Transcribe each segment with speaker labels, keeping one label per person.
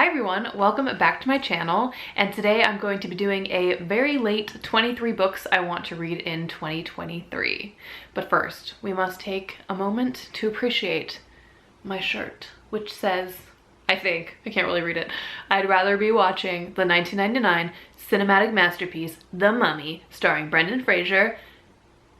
Speaker 1: everyone, welcome back to my channel, and today I'm going to be doing a very late 23 books I want to read in 2023. But first, we must take a moment to appreciate my shirt, which says, I think, I can't really read it, I'd rather be watching the 1999 cinematic masterpiece, The Mummy, starring Brendan Fraser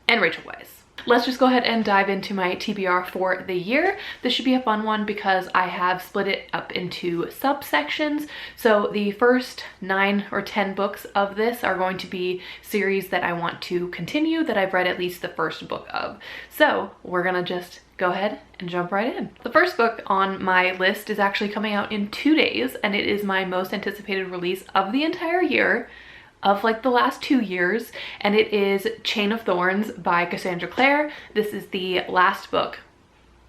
Speaker 1: and Rachel Weisz. Let's just go ahead and dive into my TBR for the year. This should be a fun one because I have split it up into subsections. So the first 9 or 10 books of this are going to be series that I want to continue, that I've read at least the first book of. So we're gonna just go ahead and jump right in. The first book on my list is actually coming out in 2 days, and it is my most anticipated release of the entire year, of like the last 2 years, and it is Chain of Thorns by Cassandra Clare. This is the last book,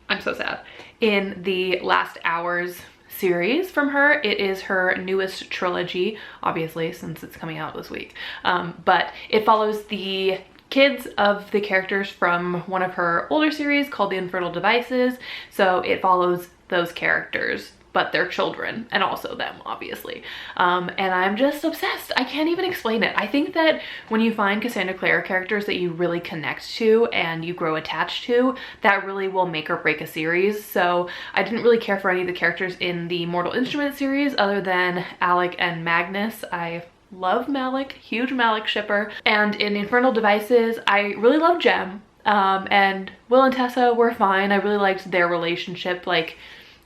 Speaker 1: I'm so sad, in the Last Hours series from her. It is her newest trilogy, obviously, since it's coming out this week. But it follows the kids of the characters from one of her older series called The Infernal Devices. So it follows those characters, but their children, and also them, obviously. And I'm just obsessed. I can't even explain it. I think that when you find Cassandra Clare characters that you really connect to and you grow attached to, that really will make or break a series. So I didn't really care for any of the characters in the Mortal Instruments series other than Alec and Magnus. I love Malik, huge Malik shipper. And in Infernal Devices, I really love Jem. And Will and Tessa were fine. I really liked their relationship, like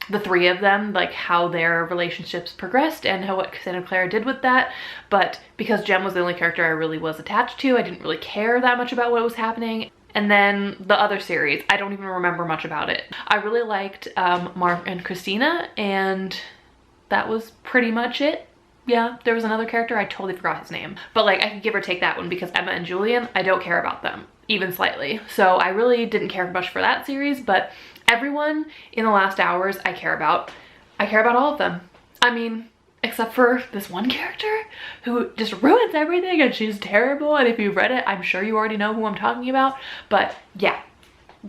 Speaker 1: the three of them, like how their relationships progressed and what Cassandra Clare did with that. But because Jem was the only character I really was attached to, I didn't really care that much about what was happening. And then the other series, I don't even remember much about it. I really liked Mark and Christina, and that was pretty much it. Yeah, there was another character, I totally forgot his name. But like, I could give or take that one because Emma and Julian, I don't care about them, even slightly. So I really didn't care much for that series, but everyone in the Last Hours I care about. I care about all of them. I mean, except for this one character who just ruins everything, and she's terrible, and if you've read it, I'm sure you already know who I'm talking about. But yeah,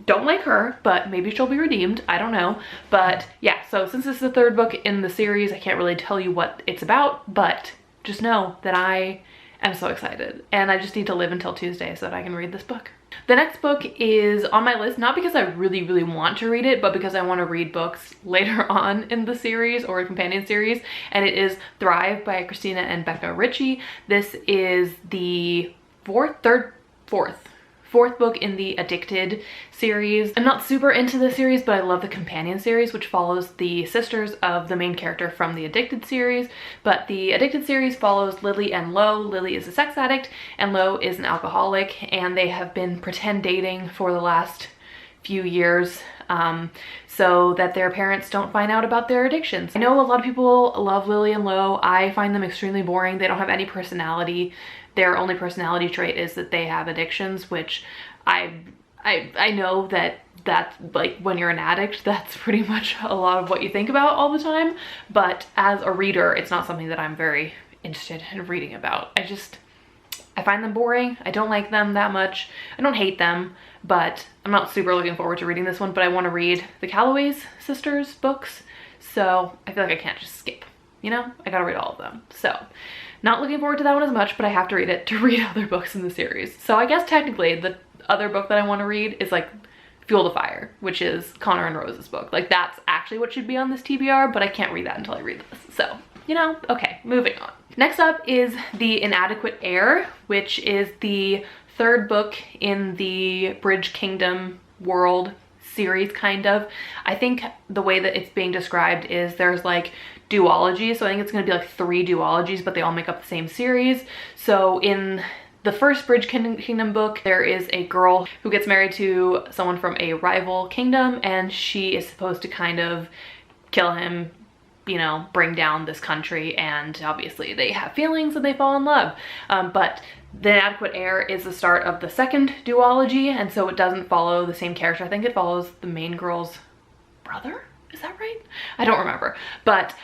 Speaker 1: don't like her, but maybe she'll be redeemed. I don't know. But yeah, so since this is the third book in the series, I can't really tell you what it's about, but just know that I am so excited, and I just need to live until Tuesday so that I can read this book. The next book is on my list, not because I really want to read it, but because I want to read books later on in the series or a companion series, and it is Thrive by Christina and Becca Ritchie. This is the fourth book in the Addicted series. I'm not super into the series, but I love the companion series, which follows the sisters of the main character from the Addicted series. But the Addicted series follows Lily and Lo. Lily is a sex addict and Lo is an alcoholic, and they have been pretend dating for the last few years so that their parents don't find out about their addictions. I know a lot of people love Lily and Lo. I find them extremely boring. They don't have any personality. Their only personality trait is that they have addictions, which I know that's like, when you're an addict, that's pretty much a lot of what you think about all the time. But as a reader, it's not something that I'm very interested in reading about. I find them boring. I don't like them that much. I don't hate them, but I'm not super looking forward to reading this one, but I want to read the Calloway sisters books. So I feel like I can't just skip, you know? I gotta read all of them. So not looking forward to that one as much, but I have to read it to read other books in the series. So I guess technically the other book that I want to read is like Fuel the Fire, which is Connor and Rose's book. Like, that's actually what should be on this TBR, but I can't read that until I read this. So, you know, okay, moving on. Next up is The Inadequate Heir, which is the third book in the Bridge Kingdom world series, kind of. I think the way that it's being described is there's like duologies, so I think it's going to be like 3 duologies, but they all make up the same series. So in the first Bridge Kingdom book, there is a girl who gets married to someone from a rival kingdom, and she is supposed to kind of kill him, you know, bring down this country, and obviously they have feelings and they fall in love. But The Inadequate Heir is the start of the second duology, and so it doesn't follow the same character. I think it follows the main girl's brother? Is that right? I don't remember. But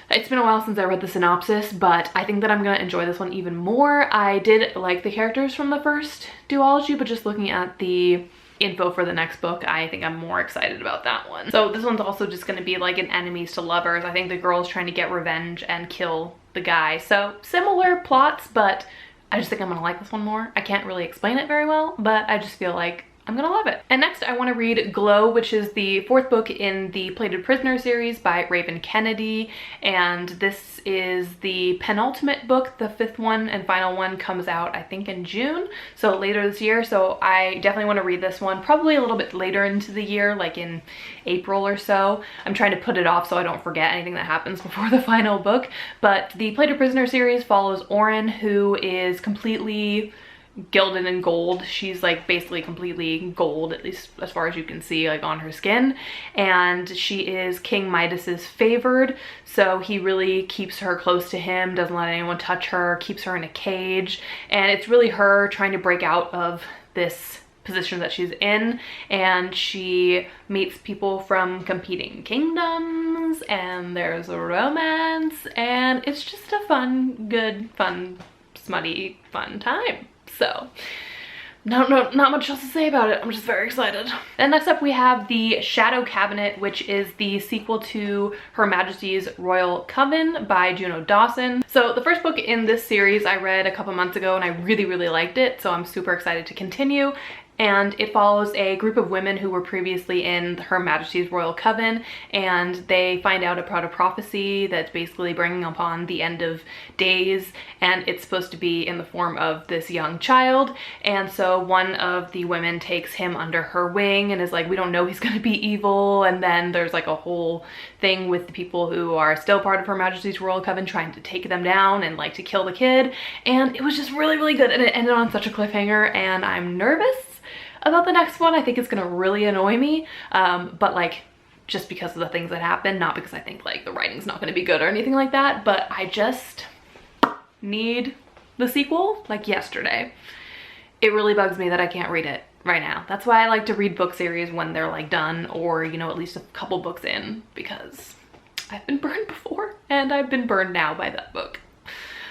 Speaker 1: it's been a while since I read the synopsis, but I think that I'm gonna enjoy this one even more. I did like the characters from the first duology, but just looking at the info for the next book, I think I'm more excited about that one. So this one's also just going to be like an enemies to lovers. I think the girl's trying to get revenge and kill the guy. So similar plots, but I just think I'm gonna like this one more. I can't really explain it very well, but I just feel like I'm gonna love it. And next I want to read Glow, which is the 4th book in the Plated Prisoner series by Raven Kennedy. And this is the penultimate book. The 5th one and final one comes out, I think, in June, so later this year. So I definitely want to read this one, probably a little bit later into the year, like in April or so. I'm trying to put it off so I don't forget anything that happens before the final book. But the Plated Prisoner series follows Oren, who is completely gilded in gold. She's like basically completely gold, at least as far as you can see, like on her skin, and she is King Midas's favored, so he really keeps her close to him, doesn't let anyone touch her, keeps her in a cage, and it's really her trying to break out of this position that she's in. And she meets people from competing kingdoms, and there's a romance, and it's just a fun, good, fun, smutty, fun time. So not much else to say about it. I'm just very excited. And next up we have the Shadow Cabinet, which is the sequel to Her Majesty's Royal Coven by Juno Dawson. So the first book in this series I read a couple months ago and I really liked it, so I'm super excited to continue. And it follows a group of women who were previously in Her Majesty's Royal Coven, and they find out about a prophecy that's basically bringing upon the end of days, and it's supposed to be in the form of this young child. And so one of the women takes him under her wing and is like, we don't know he's gonna be evil. And then there's like a whole thing with the people who are still part of Her Majesty's Royal Coven trying to take them down and like to kill the kid. And it was just really good, and it ended on such a cliffhanger, and I'm nervous about the next one. I think it's gonna really annoy me, but like just because of the things that happen, not because I think like the writing's not gonna be good or anything like that, but I just need the sequel like yesterday. It really bugs me that I can't read it right now. That's why I like to read book series when they're like done, or you know, at least a couple books in, because I've been burned before and I've been burned now by that book.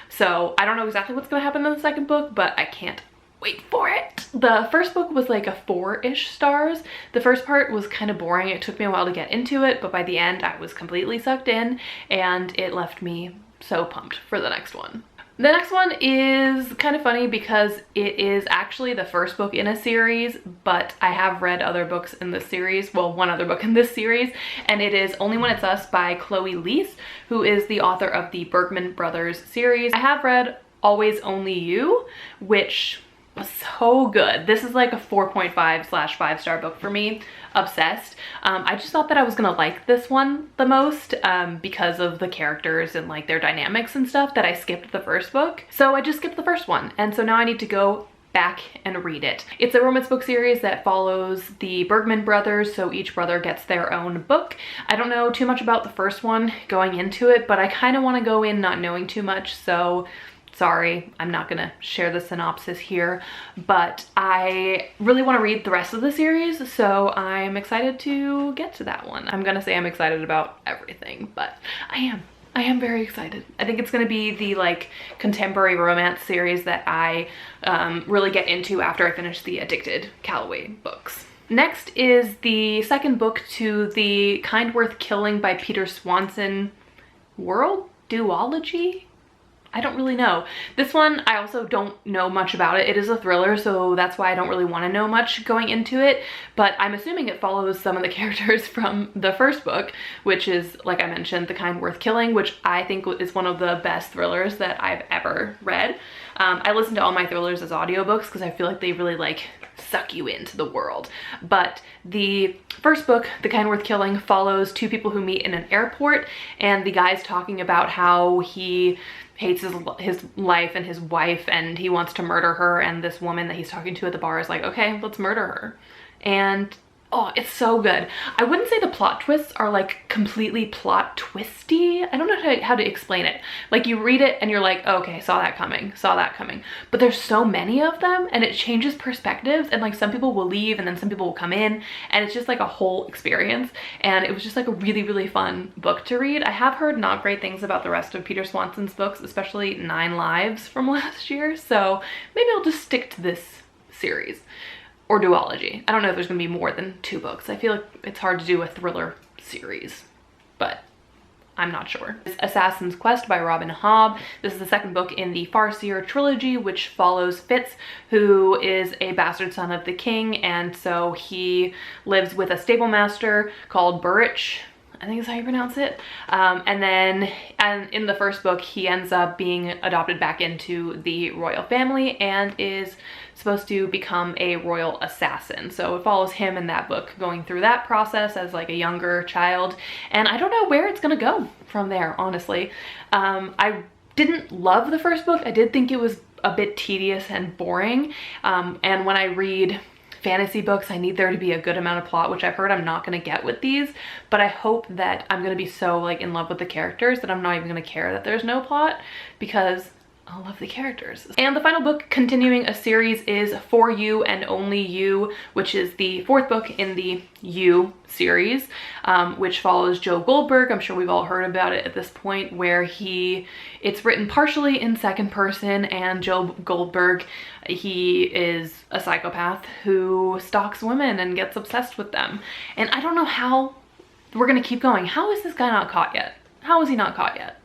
Speaker 1: So I don't know exactly what's gonna happen in the second book, but I can't wait for it. The first book was like a 4-ish stars. The first part was kind of boring. It took me a while to get into it, but by the end I was completely sucked in, and it left me so pumped for the next one. The next one is kind of funny because it is actually the first book in a series, but I have read other books in this series, well, one other book in this series, and it is Only When It's Us by Chloe Leese, who is the author of the Bergman Brothers series. I have read Always Only You, which was so good. This is like a 4.5/5-star book for me. Obsessed. I just thought that I was gonna like this one the most because of the characters and like their dynamics and stuff, that I skipped the first book. So I just skipped the first one, and so now I need to go back and read it. It's a romance book series that follows the Bergman brothers, so each brother gets their own book. I don't know too much about the first one going into it, but I kind of want to go in not knowing too much, so sorry, I'm not gonna share the synopsis here, but I really want to read the rest of the series, so I'm excited to get to that one. I'm gonna say I'm excited about everything, but I am very excited. I think it's gonna be the like contemporary romance series that I really get into after I finish the Addicted Calloway books. Next is the second book to the Kind Worth Killing by Peter Swanson world duology. I don't really know. This one, I also don't know much about it. It is a thriller, so that's why I don't really want to know much going into it, but I'm assuming it follows some of the characters from the first book, which is, like I mentioned, The Kind Worth Killing, which I think is one of the best thrillers that I've ever read. I listen to all my thrillers as audiobooks because I feel like they really like suck you into the world. But the first book, The Kind Worth Killing, follows two people who meet in an airport, and the guy's talking about how he hates his life and his wife, and he wants to murder her, and this woman that he's talking to at the bar is like, okay, let's murder her. And oh, it's so good. I wouldn't say the plot twists are like completely plot twisty. I don't know how to explain it. Like you read it and you're like, oh, okay, saw that coming. But there's so many of them, and it changes perspectives, and like some people will leave and then some people will come in, and it's just like a whole experience. And it was just like a really fun book to read. I have heard not great things about the rest of Peter Swanson's books, especially 9 Lives from last year. So maybe I'll just stick to this series. or duology. I don't know if there's gonna be more than 2 books. I feel like it's hard to do a thriller series, but I'm not sure. Assassin's Quest by Robin Hobb. This is the 2nd book in the Farseer trilogy, which follows Fitz, who is a bastard son of the king, and so he lives with a stable master called Burrich, I think is how you pronounce it. And in the 1st book, he ends up being adopted back into the royal family and is supposed to become a royal assassin. So it follows him in that book going through that process as like a younger child. And I don't know where it's gonna go from there, honestly. I didn't love the 1st book. I did think it was a bit tedious and boring. And when I read fantasy books, I need there to be a good amount of plot, which I've heard I'm not gonna get with these, but I hope that I'm gonna be so like in love with the characters that I'm not even gonna care that there's no plot, because I love the characters. And the final book continuing a series is For You and Only You, which is the 4th book in the You series, which follows Joe Goldberg. I'm sure we've all heard about it at this point, where it's written partially in 2nd person, and Joe Goldberg, he is a psychopath who stalks women and gets obsessed with them. And I don't know how we're gonna keep going. How is this guy not caught yet? How is he not caught yet?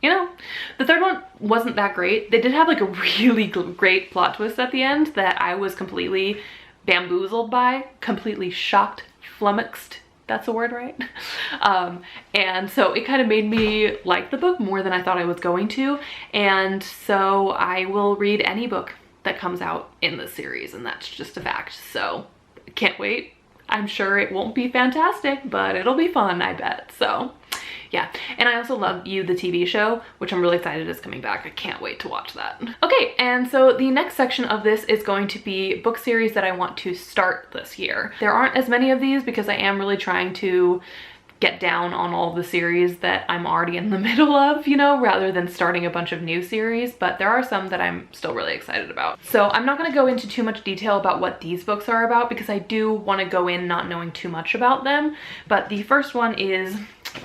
Speaker 1: You know, the 3rd one wasn't that great. They did have like a really great plot twist at the end that I was completely bamboozled by, completely shocked, flummoxed. That's a word, right? And so it kind of made me like the book more than I thought I was going to. And so I will read any book that comes out in this series, and that's just a fact. So can't wait. I'm sure it won't be fantastic, but it'll be fun, I bet. So yeah, and I also love You, the TV show, which I'm really excited is coming back. I can't wait to watch that. Okay, and so the next section of this is going to be book series that I want to start this year. There aren't as many of these because I am really trying to get down on all the series that I'm already in the middle of, you know, rather than starting a bunch of new series, but there are some that I'm still really excited about. So I'm not gonna go into too much detail about what these books are about because I do wanna go in not knowing too much about them, but the first one is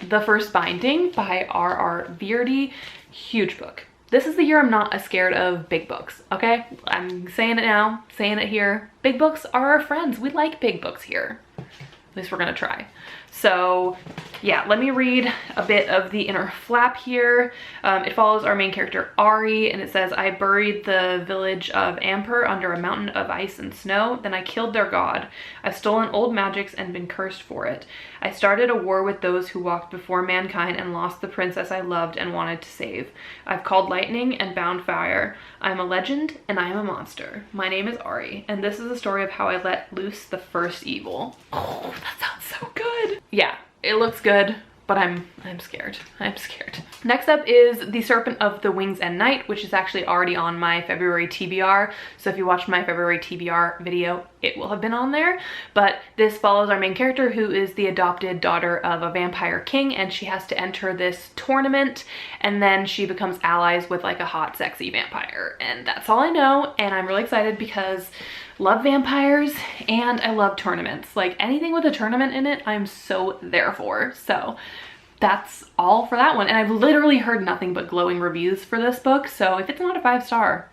Speaker 1: The First Binding by R.R. Beardy. Huge book. This is the year I'm not as scared of big books, okay? I'm saying it now, saying it here. Big books are our friends. We like big books here. At least we're gonna try. So yeah, let me read a bit of the inner flap here. It follows our main character Ari, and it says, I buried the village of Amper under a mountain of ice and snow. Then I killed their god. I've stolen old magics and been cursed for it. I started a war with those who walked before mankind and lost the princess I loved and wanted to save. I've called lightning and bound fire. I'm a legend and I am a monster. My name is Ari, and this is the story of how I let loose the first evil. Oh, that sounds so good. Yeah, it looks good, but I'm scared. I'm scared. Next up is The Serpent of the Wings and Night, which is actually already on my February TBR. So if you watched my February TBR video, it will have been on there. But this follows our main character, who is the adopted daughter of a vampire king, and she has to enter this tournament, and then she becomes allies with like a hot, sexy vampire. And that's all I know, and I'm really excited because love vampires and I love tournaments. Like anything with a tournament in it, I'm so there for. So that's all for that one. And I've literally heard nothing but glowing reviews for this book. So if it's not a 5-star,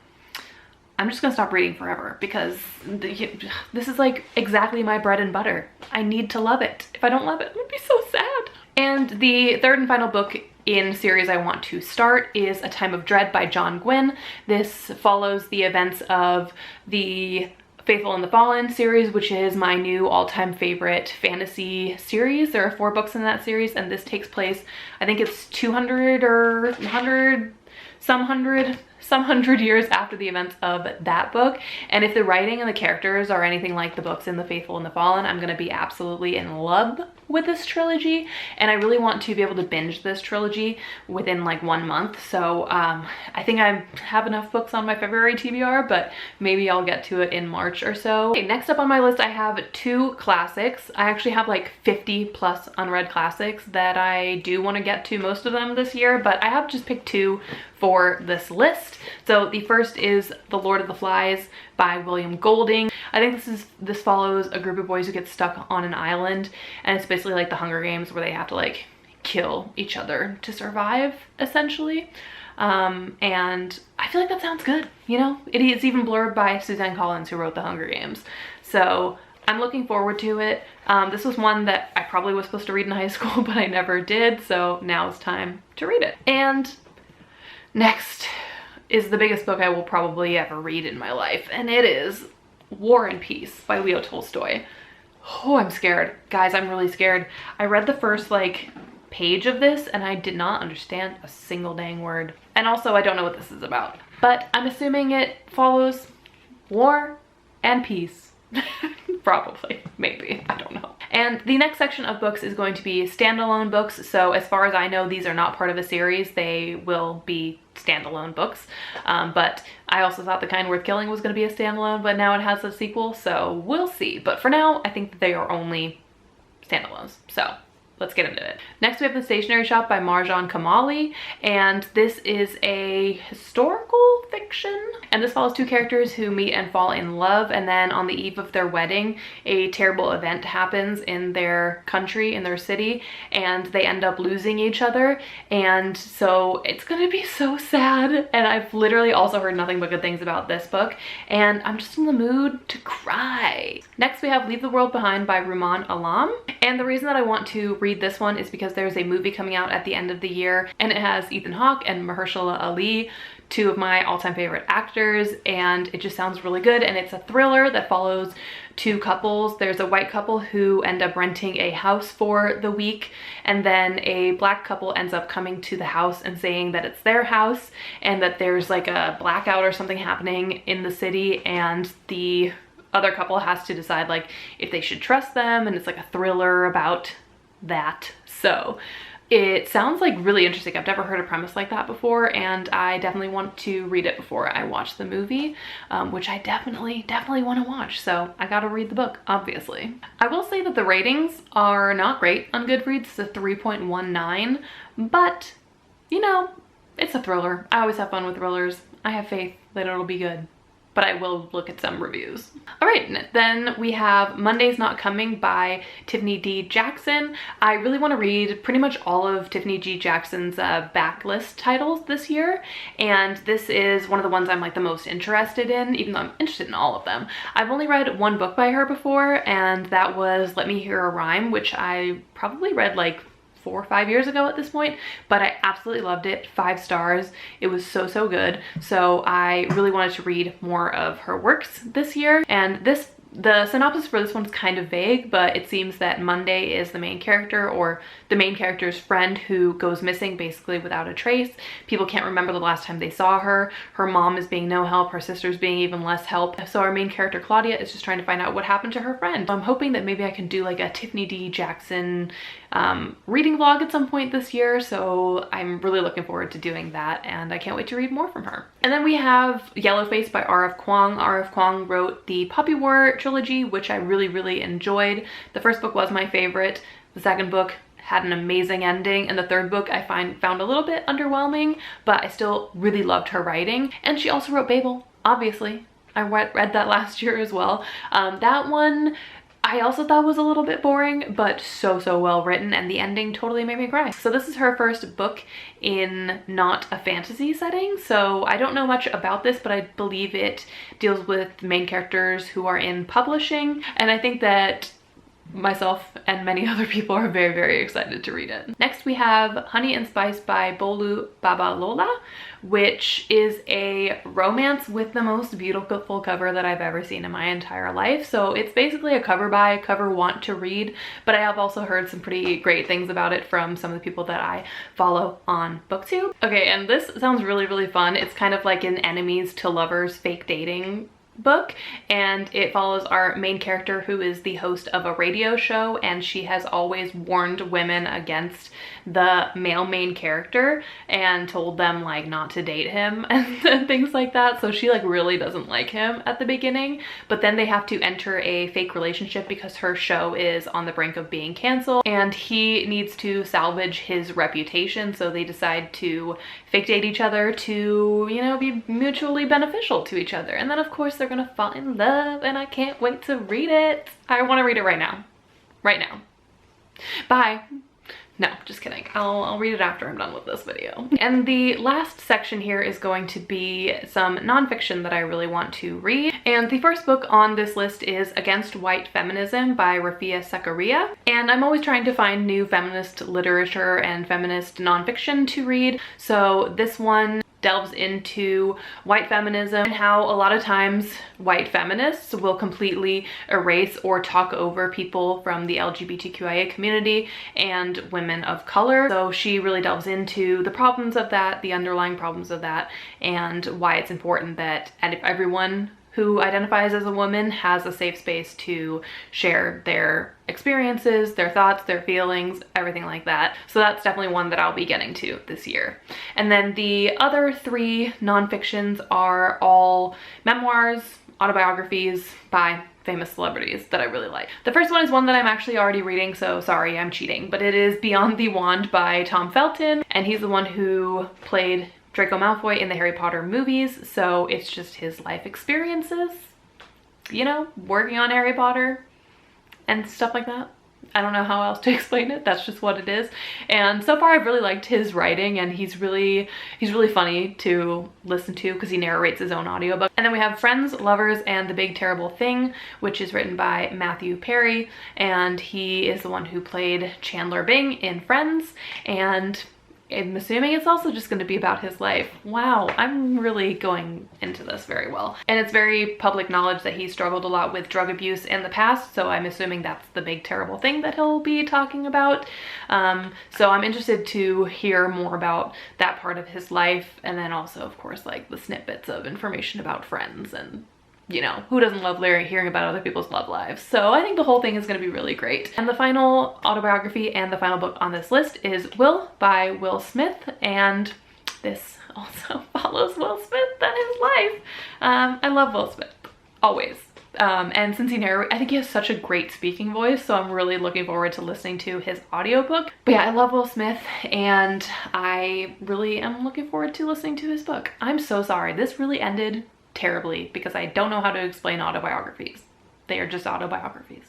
Speaker 1: I'm just gonna stop reading forever because this is like exactly my bread and butter. I need to love it. If I don't love it, it would be so sad. And the 3rd and final book in series I want to start is A Time of Dread by John Gwynne. This follows the events of the Faithful and the Fallen series, which is my new all-time favorite fantasy series. There are 4 books in that series, and this takes place, I think it's 200 or 100, some hundred years after the events of that book. And if the writing and the characters are anything like the books in The Faithful and the Fallen, I'm gonna be absolutely in love with this trilogy, and I really want to be able to binge this trilogy within like 1 month. So I think I have enough books on my February TBR, but maybe I'll get to it in March or so. Okay, next up on my list I have 2 classics. I actually have like 50 plus unread classics that I do want to get to, most of them this year, but I have just picked 2 for this list. So the first is The Lord of the Flies by William Golding. I think this follows a group of boys who get stuck on an island, and it's basically like the Hunger Games where they have to like kill each other to survive, essentially. And I feel like that sounds good, you know? It's even blurred by Suzanne Collins, who wrote The Hunger Games. So I'm looking forward to it. This was one that I probably was supposed to read in high school, but I never did, so now it's time to read it. And next is the biggest book I will probably ever read in my life, and it is War and Peace by Leo Tolstoy. Oh, I'm scared. Guys, I'm really scared. I read the first like page of this and I did not understand a single dang word. And also I don't know what this is about, but I'm assuming it follows war and peace. Probably, maybe, I don't know. And the next section of books is going to be standalone books. So as far as I know, these are not part of a series. They will be standalone books. But I also thought The Kind Worth Killing was going to be a standalone, but now it has a sequel, so we'll see. But for now, I think that they are only standalones. So let's get into it. Next, we have The Stationery Shop by Marjan Kamali, and this is a historical fiction. And this follows two characters who meet and fall in love, and then on the eve of their wedding, a terrible event happens in their country, in their city, and they end up losing each other. And so it's gonna be so sad. And I've literally also heard nothing but good things about this book, and I'm just in the mood to cry. Next, we have Leave the World Behind by Rumaan Alam. And the reason that I want to read this one is because there's a movie coming out at the end of the year, and it has Ethan Hawke and Mahershala Ali, two of my all-time favorite actors, and it just sounds really good. And it's a thriller that follows two couples. There's a white couple who end up renting a house for the week, and then a black couple ends up coming to the house and saying that it's their house and that there's like a blackout or something happening in the city, and the other couple has to decide like if they should trust them, and it's like a thriller about that. So it sounds like really interesting. I've never heard a premise like that before, and I definitely want to read it before I watch the movie, which I definitely want to watch. So I gotta read the book, obviously. I will say that the ratings are not great on Goodreads. It's a 3.19, but you know, it's a thriller. I always have fun with thrillers. I have faith that it'll be good, but I will look at some reviews. All right, then we have Monday's Not Coming by Tiffany D. Jackson. I really want to read pretty much all of Tiffany D. Jackson's backlist titles this year, and this is one of the ones I'm like the most interested in, even though I'm interested in all of them. I've only read one book by her before, and that was Let Me Hear a Rhyme, which I probably read like 4 or 5 years ago at this point, but I absolutely loved it. 5 stars. It was so good. So I really wanted to read more of her works this year. And the synopsis for this one's kind of vague, but it seems that Monday is the main character, or the main character's friend, who goes missing basically without a trace. People can't remember the last time they saw her. Her mom is being no help. Her sister's being even less help. So our main character, Claudia, is just trying to find out what happened to her friend. I'm hoping that maybe I can do like a Tiffany D. Jackson reading vlog at some point this year. So I'm really looking forward to doing that, and I can't wait to read more from her. And then we have Yellowface by R.F. Kuang. R.F. Kuang wrote the Poppy War trilogy, which I really enjoyed. The first book was my favorite. The second book had an amazing ending, and the third book I found a little bit underwhelming, but I still really loved her writing. And she also wrote Babel, obviously. I read that last year as well. That one I also thought was a little bit boring, but so well written, and the ending totally made me cry. So this is her first book in not a fantasy setting, so I don't know much about this, but I believe it deals with main characters who are in publishing, and I think that myself and many other people are very excited to read it. Next we have Honey and Spice by Bolu Babalola, which is a romance with the most beautiful cover that I've ever seen in my entire life. So it's basically a cover buy, cover want to read, but I have also heard some pretty great things about it from some of the people that I follow on BookTube. Okay, and this sounds really fun. It's kind of like an enemies to lovers fake dating book, and it follows our main character, who is the host of a radio show, and she has always warned women against the male main character and told them like not to date him and things like that. So she like really doesn't like him at the beginning, but then they have to enter a fake relationship because her show is on the brink of being canceled, and he needs to salvage his reputation. So they decide to fake date each other to, you know, be mutually beneficial to each other. And then of course they're gonna fall in love, and I can't wait to read it. I want to read it right now. Bye. No, just kidding. I'll read it after I'm done with this video. And the last section here is going to be some nonfiction that I really want to read. And the first book on this list is Against White Feminism by Rafia Sekaria. And I'm always trying to find new feminist literature and feminist nonfiction to read. So this one delves into white feminism and how a lot of times white feminists will completely erase or talk over people from the LGBTQIA community and women of color. So she really delves into the problems of that, the underlying problems of that, and why it's important that everyone who identifies as a woman has a safe space to share their experiences, their thoughts, their feelings, everything like that. So that's definitely one that I'll be getting to this year. And then the other three nonfictions are all memoirs, autobiographies by famous celebrities that I really like. The first one is one that I'm actually already reading, so sorry, I'm cheating, but it is Beyond the Wand by Tom Felton, and he's the one who played Draco Malfoy in the Harry Potter movies, so it's just his life experiences, you know, working on Harry Potter and stuff like that. I don't know how else to explain it. That's just what it is. And so far I've really liked his writing, and he's really funny to listen to because he narrates his own audiobook. And then we have Friends, Lovers, and the Big Terrible Thing, which is written by Matthew Perry, and he is the one who played Chandler Bing in Friends, and I'm assuming it's also just going to be about his life. Wow, I'm really going into this very well. And it's very public knowledge that he struggled a lot with drug abuse in the past, so I'm assuming that's the big terrible thing that he'll be talking about. So I'm interested to hear more about that part of his life, and then also, of course, like the snippets of information about Friends, and you know, who doesn't love hearing about other people's love lives? So I think the whole thing is going to be really great. And the final autobiography and the final book on this list is Will by Will Smith, and this also follows Will Smith and his life. I love Will Smith, always. And since he narrates, I think he has such a great speaking voice, so I'm really looking forward to listening to his audiobook. But yeah, I love Will Smith, and I really am looking forward to listening to his book. I'm so sorry, this really ended terribly because I don't know how to explain autobiographies. They are just autobiographies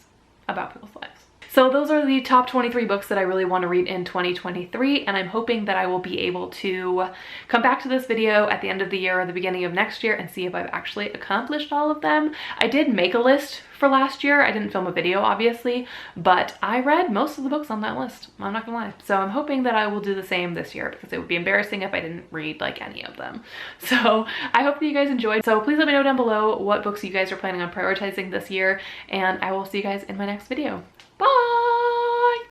Speaker 1: about people's lives. So those are the top 23 books that I really want to read in 2023, and I'm hoping that I will be able to come back to this video at the end of the year or the beginning of next year and see if I've actually accomplished all of them. I did make a list for last year. I didn't film a video, obviously, but I read most of the books on that list. I'm not gonna lie. So I'm hoping that I will do the same this year because it would be embarrassing if I didn't read like any of them. So I hope that you guys enjoyed. So please let me know down below what books you guys are planning on prioritizing this year, and I will see you guys in my next video. Bye!